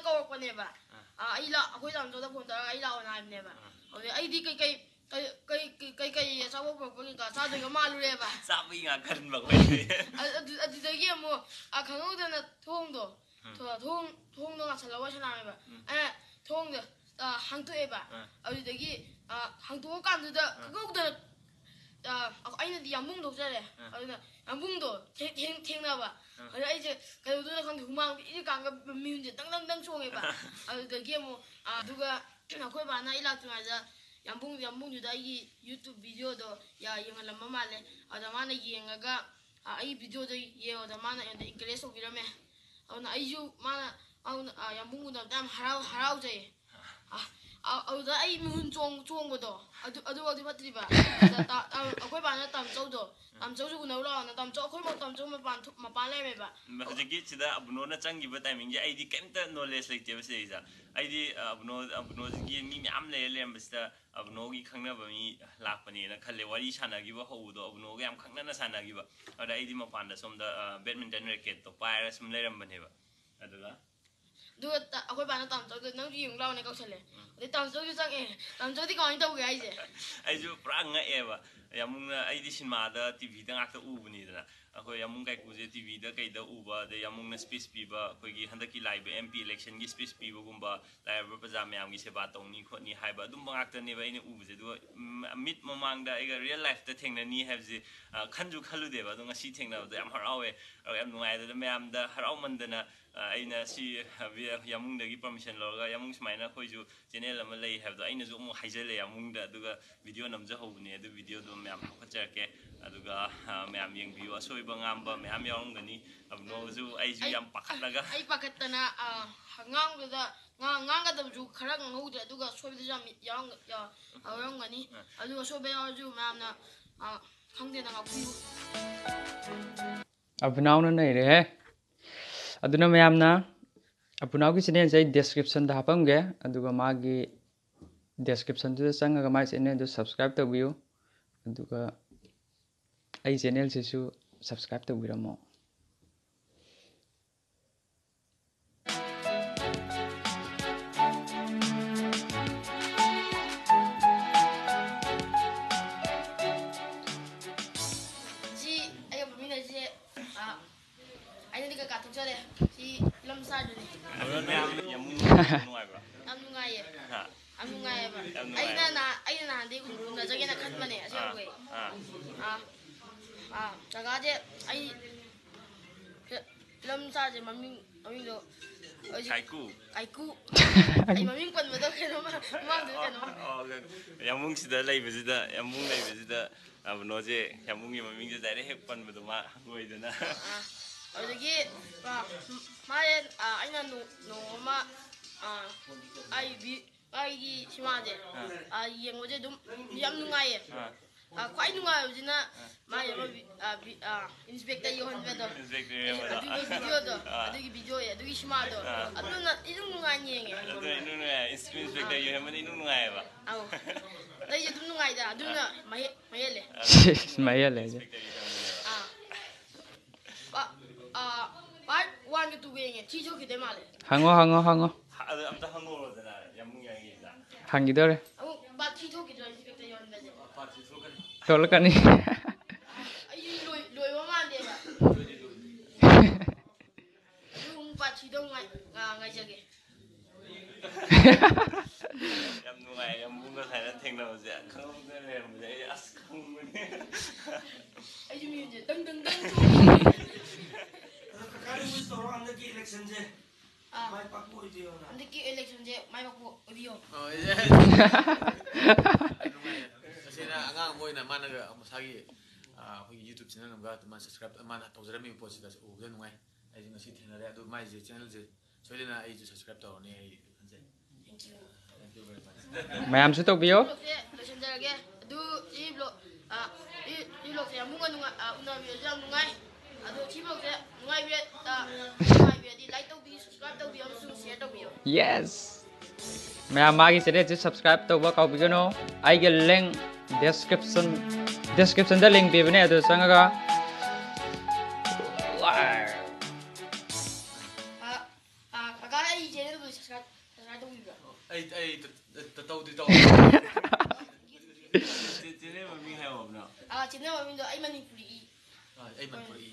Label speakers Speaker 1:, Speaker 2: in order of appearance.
Speaker 1: kawrokpaneba ai la akoi tamjauda phone tara ai laona haibneba ode ai di kai asawa purpose ka sa doga malureba
Speaker 2: sabi nga kanba koi
Speaker 1: adudagi amo akhangudana thongdo thongdo nga salawa sanameba thongdo hangtoeba adudagi hangto kanduda kagauda aina di yambung do jare aduna yambungdo thengnaba ada aije kaduduna khang humang iri kanga miunje dang chongeba adudagi amo aduga akoi bana ila tungaja yambung juda igi YouTube video do ya yengalam male ada mana yengaga ai video do ye ada mana ende encourage obirame awna aiju mana awna yambung do dam harau jai awda ai mun chong do adu patriba akoi bana tam chaudo unawla na tam chau akoi mo tam chau mapan lemeba
Speaker 2: hojiki chida abuno na changiba timing je aidi kemta knowledge like tebe seisa aidi abuno gi mi myam lembasta abuno gi khangna ba mi lakpani na khalle wari sana gi ba hodo abuno gi am khangna na sana gi ba ada aidi mapan da somda badminton racket to paira sum leram bane ba aduga
Speaker 1: du akoi bana tam chau nang gi yung law ne kausale de tam chau ju chang tam chau di koi tau ge aije
Speaker 2: aiju pranga eba yamungna aidi cinema da tv da ngakta ubuni da akoi yamung kai ku je tv da kai da uba de yamungna space piba koi gi handaki live mp election gi space piba gumba live pajam yam gi seba tongni khotni haiba dum ngakta ne ba ine ubuje du mit mamang da ega real life da thengna ni have je khanju khalu de ba du ngasi thengna da yam harawe yam nungai da mayam da harau mandana aina si yamung da gi permission loga yamung smaina khoi ju channel ama lei have da aina ju mu haijale yamung da duga video namja hobune du video du mayam khacharke aduga mayam yeng view asoi bangamba mayam yaungani abno ju ai ju yam pakhatlaga
Speaker 1: ai pakhatana ngang da ngang ga dam ju khara ngaude aduga sobi jam yang ya awangani aduga sobe ju mayam na khangde na ngaku
Speaker 3: Abunao na nai re aduna mayamna Abunao gi channel jai description da hapamge aduga magi description tu changaga mai channel du subscribe tabiyo aduga ai channel sisu subscribe tabiramo
Speaker 1: si ayo bumina si aina diga ka thokjale si lamsa duni
Speaker 2: yamung nuai ba
Speaker 1: amnungaye amnungaye ba aina hande gumna jagena khatmane asengwe jagaje ai lamsa je maming do
Speaker 2: Kaiku
Speaker 1: ai maming pan mado keno ma do keno
Speaker 2: yamung sida lai bezida yamung lai bezida abuno je yamung gi maming je dare hek pan bedo ma goidana
Speaker 1: adagi maye aina no ma ai gi simaje yengoje dum yam nungaye kwai nungaye jina maye inspector yohan bedo adagi video ya adagi sima do aduna idung nungai nyenge
Speaker 2: aduna inspector yohan mani nungai ba
Speaker 1: aw dai dum nungai da aduna mayele
Speaker 3: mayele
Speaker 1: part 1 ke 2 ge chi jo ke de male
Speaker 3: hango
Speaker 2: ada amta hango dana yamung yangi da
Speaker 3: hangidore
Speaker 1: ba chi jo ke jo inspector yon da je
Speaker 2: pa chi so kan
Speaker 3: tolakani
Speaker 1: ai loi ma man de ba lung pa chi dong ngai jage
Speaker 2: yam nungai yamung ga thai na thengna je khang de le mu je as khang mu ne
Speaker 1: ai ju mi je dang
Speaker 4: election je mai pakku idio na
Speaker 1: andiki election je mai pakku idio
Speaker 5: oh iya asina angang moi na managa amusagi YouTube channel namga tuma subscribe mana tawjarami post da udan ngai ai ngasi thenare adu mai je channel je soidena ai ju subscribe tawni ai hanse
Speaker 1: thank you
Speaker 5: very much
Speaker 3: mayam su tokbiyo
Speaker 1: election jarage du i lo se amunga nunga una bi jam nungai ado chi lo se nungai bi di like tau bi subscribe tau bi amsu share tau bi
Speaker 3: yes mayam magi channel ju subscribe tawba kaubigano ai ge link description da link bibne adu changaga
Speaker 1: kaga ai je du ꯅꯣꯏ subscribe ꯇꯧꯕꯤꯕ꯭ꯔꯥ
Speaker 5: ꯇꯧꯗꯤ ꯇꯧ
Speaker 2: channel ꯃꯃꯤꯡ ꯍꯥꯏꯌꯣ ꯑꯕꯨꯅꯥꯎ
Speaker 1: channel ꯃꯃꯤꯡꯗꯣ ꯑꯩ ꯃꯅꯤꯄꯨꯔꯤ
Speaker 5: ꯑꯩ ꯃꯅꯤꯄꯨꯔꯤ